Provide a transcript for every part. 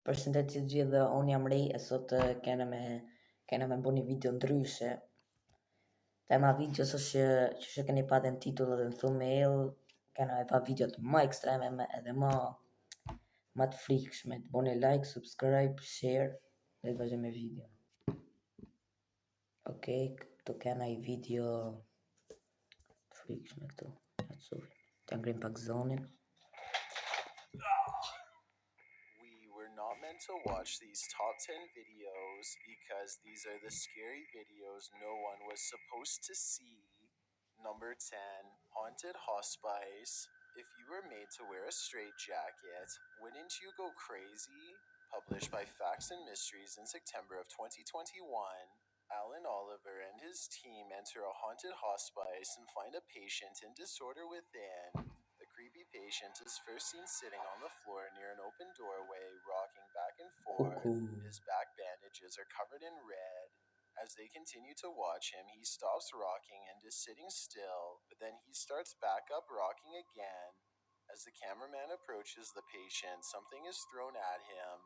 Përshëndetje të gjithë, unë jam Ri e sot kena me bo një video ndryshe. Tema videos është që keni pa dhe në titull dhe në thumbnail, kena me pa videot më ekstreme edhe më të frikshme. Të boni like, subscribe, share dhe të vazhdojmë me video. Okej, këtu kena i video të frikshme këtu. Të ngrim pak zonin. Not meant to watch these top 10 videos because these are the scary videos no one was supposed to see. Number 10, Haunted Hospice. If you were made to wear a straitjacket, wouldn't you go crazy? Published by Facts and Mysteries in September of 2021, Alan Oliver and his team enter a haunted hospice and find a patient in disorder within. Creepy patient is first seen sitting on the floor near an open doorway, rocking back and forth. His back bandages are covered in red. As they continue to watch him, he stops rocking and is sitting still, but then he starts back up rocking again. As the cameraman approaches the patient, something is thrown at him.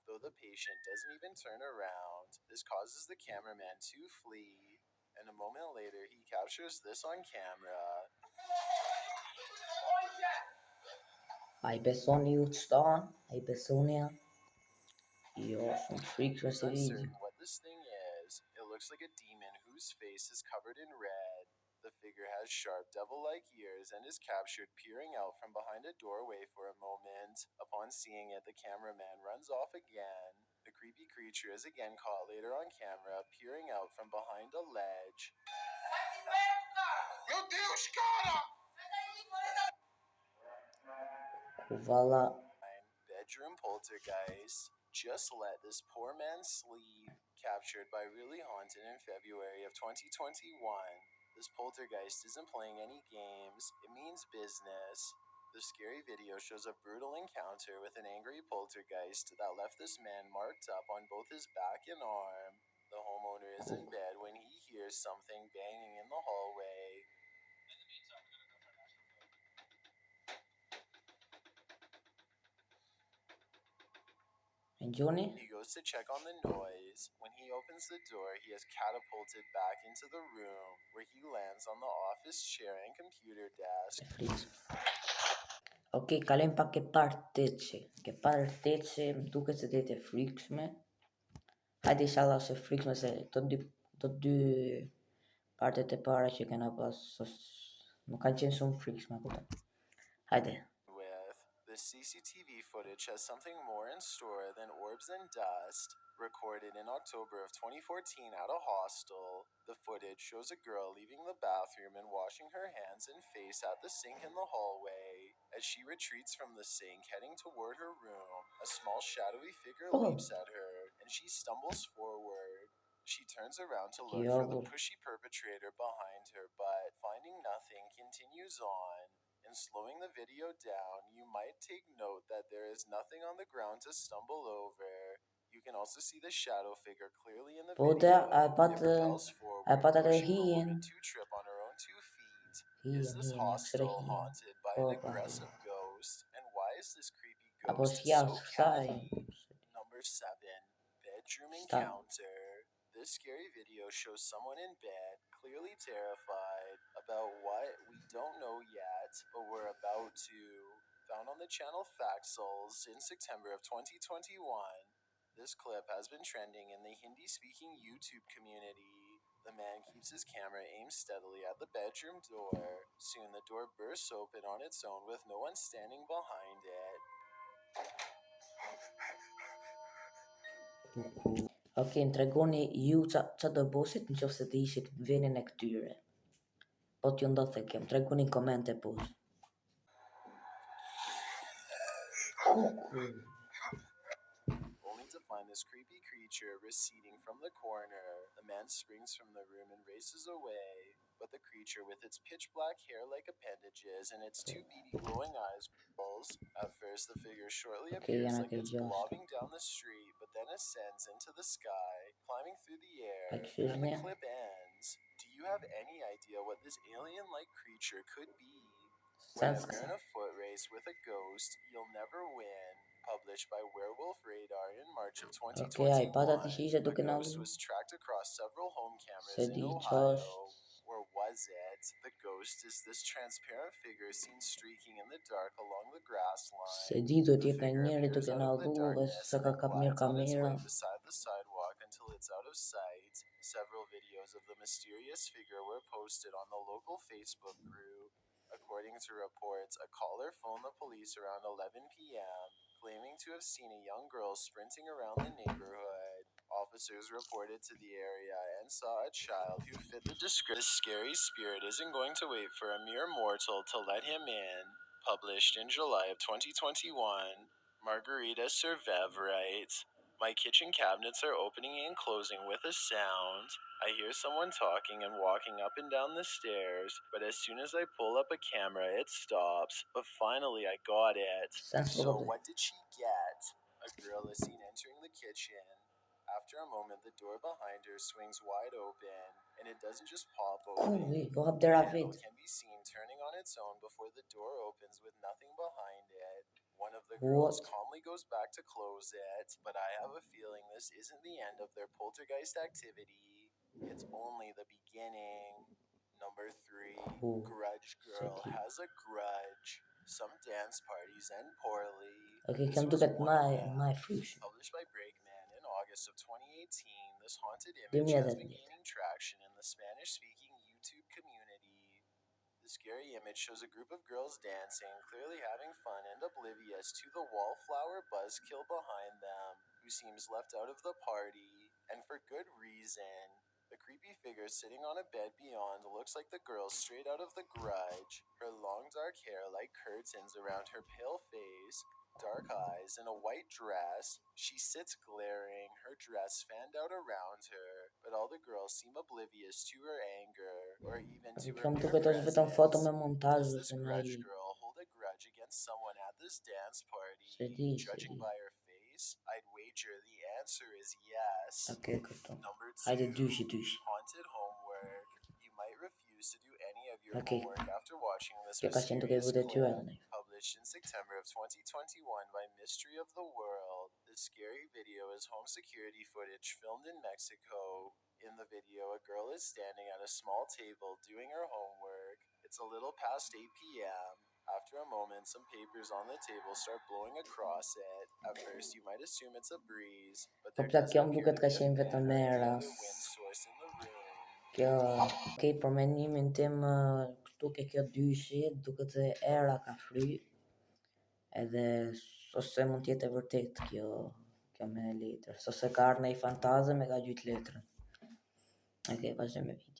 Though the patient doesn't even turn around, this causes the cameraman to flee, and a moment later he captures this on camera. Ai besoni ju të shtan, ai besoni ja. Jo, shumë frikshme se video. Uncertain what this thing is, it looks like a demon whose face is covered in red. The figure has sharp devil-like ears and is captured peering out from behind a doorway for a moment. Upon seeing it, the cameraman runs off again. The creepy creature is again caught later on camera peering out from behind a ledge. Kuvala. Bedroom Poltergeist. Just let this poor man sleep. Captured by Really Haunted in February of 2021. This poltergeist isn't playing any games, it means business. The scary video shows a brutal encounter with an angry poltergeist that left this man marked up on both his back and arm. The homeowner is in bed when he hears something banging in the hallway. Johnny? He goes to check on the noise. When he opens the door, he is catapulted back into the room, where he lands on the office chair and computer desk. Ok, kalem pak ke partë që. Ke partë që më duket se të frikshme. Hajde inshallah se frikshme se të dy partet e para që kena pas nuk kanë qenë shumë frikshme këto. Hajde. The CCTV footage has something more in store than orbs and dust. Recorded in October of 2014 at a hostel, the footage shows a girl leaving the bathroom and washing her hands and face at the sink in the hallway. As she retreats from the sink heading toward her room, a small shadowy figure leaps at her, and she stumbles forward. She turns around to look for the pushy perpetrator behind her, but finding nothing, continues on. In slowing the video down, you might take note that there is nothing on the ground to stumble over. You can also see the shadow figure clearly in the video. It propels forward, pushing the woman to trip on her own 2 feet. Is this hostel haunted by an aggressive ghost? And why is this creepy ghost so catchy? Number 7, Bedroom Encounter. This scary video shows someone in bed, clearly terrified about what we don't know yet, but we're about to. Found on the channel Faxels in September of 2021, this clip has been trending in the Hindi-speaking YouTube community. The man keeps his camera aimed steadily at the bedroom door. Soon the door bursts open on its own with no one standing behind it. Ok, më tregoni ju qa do bosit në qofë se të ishit venin e këtyre. Po t'ju ndodhte kjo, më tregoni në komente poshtë. Only to find this creepy creature receding from the corner. The man springs from the room and races away, but the creature with its pitch black hair like appendages and its 2 beady glowing eyes pulls. At first the figure shortly appears like it's blobbing down the street, but then ascends into the sky, climbing through the air, and the clip ends. Do you have any idea what this alien-like creature could be? Sens Whenever you're in a foot race with a ghost, you'll never win. Published by Werewolf Radar in March of Ok, ai 2021, pata të shishe a duke na ghost lu. was tracked across several home Se cameras in di që është. Ohio. Or was it? The ghost is this transparent figure seen streaking in the dark along the grass Se line. di do The t'jetë në figure njeri appears duke out na of the lu dhe darkness se and ka then kap mirë glides on its kamera. way beside the sidewalk until it's out of sight. Several videos of the mysterious figure were posted on the local Facebook group. According to reports, a caller phoned the police around 11 p.m., claiming to have seen a young girl sprinting around the neighborhood. Officers reported to the area and saw a child who fit the description. This scary spirit isn't going to wait for a mere mortal to let him in. Published in July of 2021, Margarita Survev writes, "My kitchen cabinets are opening and closing with a sound. I hear someone talking and walking up and down the stairs, but as soon as I pull up a camera, it stops. But finally, I got it." So, what did she get? A girl is seen entering the kitchen. After a moment, the door behind her swings wide open, and it doesn't just pop open. Ui, po hap The dera handle vet. can be seen turning on its own before the door opens with nothing behind it. One of the What? girls calmly goes back to close it, but I have a feeling this isn't the end of their poltergeist activity. It's only the beginning. Number 3, Cool. Grudge Girl Seti. has a grudge. Some dance parties end poorly. Ok, This kam was duket one of my them. frikshme. Published by Breakman in August of 2018, this haunted image has been 2018. gaining traction in the Spanish-speaking YouTube community. The scary image shows a group of girls dancing, clearly having fun and oblivious to the wallflower buzzkill behind them, who seems left out of the party, and for good reason. The creepy figure sitting on a bed beyond looks like the girl straight out of The Grudge. Her long dark hair like curtains around her pale face, dark eyes, and a white dress. She sits glaring, her dress fanned out around her, but all the girls seem oblivious to her anger, or even to her Kam mere duket është vetëm foto me presence. montazh Does ose this me grudge edit. girl hold a grudge against someone at this dance party? Se di. Judging by her face, I'd wager the answer is yes. Ok, këto. Number 2, Hajde dyshi. haunted homework. You might refuse to do any of your Ok. homework after watching this Kjo ka qenë duke mysterious vëdet tyre clip. dhe ne. Published in September of 2021 by Mystery of the World, this scary video is home security footage filmed in Mexico. In the video, a girl is standing at a small table doing her homework. It's a little past 8 p.m. After a moment, some papers on the table start blowing across it. At first, you might assume it's a breeze, but there Kjo doesn't më appear duket to ka be a qenë fan vetëm or me any other ras. wind source in the room. Kjo, ok, për mendimin tim, këtu ke kjo dyshi, duket se era ka fry, edhe ose mund tjetë e vërtet kjo me letër, ose ka ardhur në i fantazëm e ka gjyt letrën. Ok, vazhdojmë me video.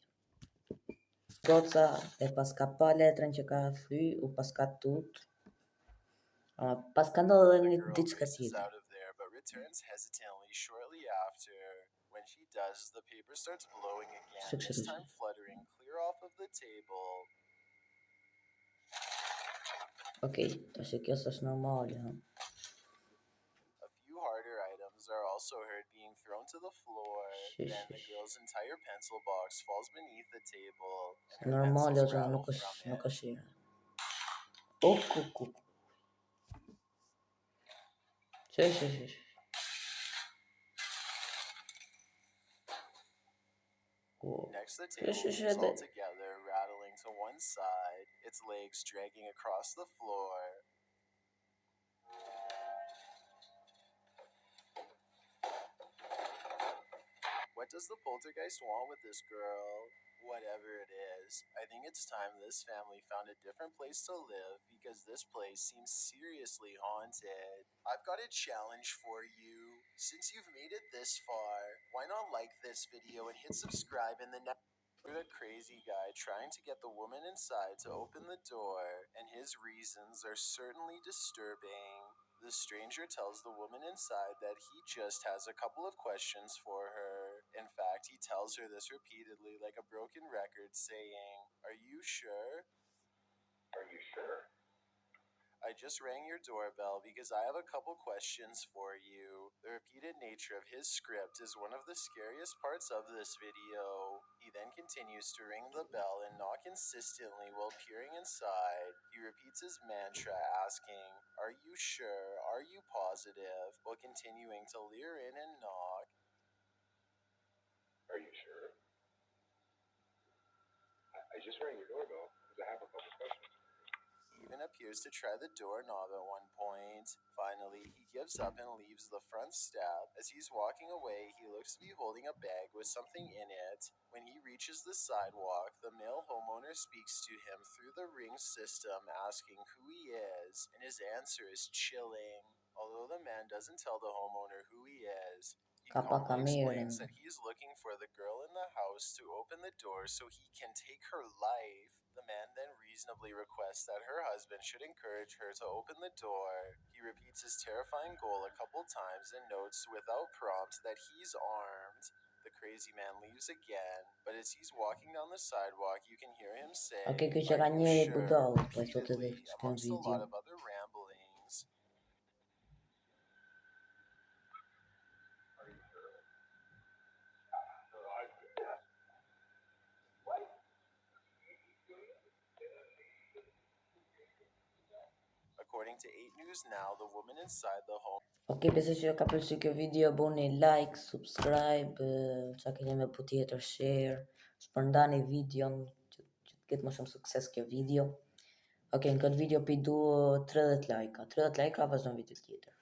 Goca e pas ka pa letrën që ka fry, u pas ka tut, pas ka ndodhur The një girl diçka races tjetër. out of there but returns hesitantly shortly after. When she does, the paper starts blowing again, this time fluttering clear off of the table. Ok, tash e kjo s'është normale, ha. A few harder items are also heard being thrown to the floor. Then the girl's entire pencil box falls beneath the table, and her Normale pencils që rattle nuk from it. është era. Ku. Që. Next, the table moves all together, rattling to one side, its legs dragging across the floor. What does the poltergeist want with this girl? Whatever it is, I think it's time this family found a different place to live because this place seems seriously haunted. I've got a challenge for you. Since you've made it this far, why not like this video and hit subscribe in the next. We're a crazy guy trying to get the woman inside to open the door, and his reasons are certainly disturbing. The stranger tells the woman inside that he just has a couple of questions for her. In fact, he tells her this repeatedly like a broken record, saying, "Are you sure?" I just rang your doorbell because I have a couple questions for you. The repeated nature of his script is one of the scariest parts of this video. He then continues to ring the bell and knock insistently while peering inside. He repeats his mantra asking, "Are you sure? Are you positive?" while continuing to leer in and knock. Are you sure? I just rang your doorbell because I have a couple questions. He even appears to try the doorknob at one point. Finally, he gives up and leaves the front step. As he's walking away, he looks to be holding a bag with something in it. When he reaches the sidewalk, the male homeowner speaks to him through the ring system, asking who he is, and his answer is chilling. Although the man doesn't tell the homeowner who he is, he calmly explains that he is looking for the girl in the house to open the door so he can take her life. The man then reasonably requests that her husband should encourage her to open the door. He repeats his terrifying goal a couple times and notes without prompt that he's armed. The crazy man leaves again, but as he's walking down the sidewalk, you can hear him say, Ok, kjo që "Are ka you njeri sure?" budall, po e thotë edhe repeatedly, që të amongst a video. lot of other ramblings. Are you sure? According to 8 News Now, the woman inside the home. Ok, besoj që ka pëlqyer kjo video, bëni like, subscribe, çka keni më po tjetër, share, shpërndani videon që të ketë më shumë sukses kjo video. Ok, në këtë video pi du 30 like, 30 like vazhdon video tjetër.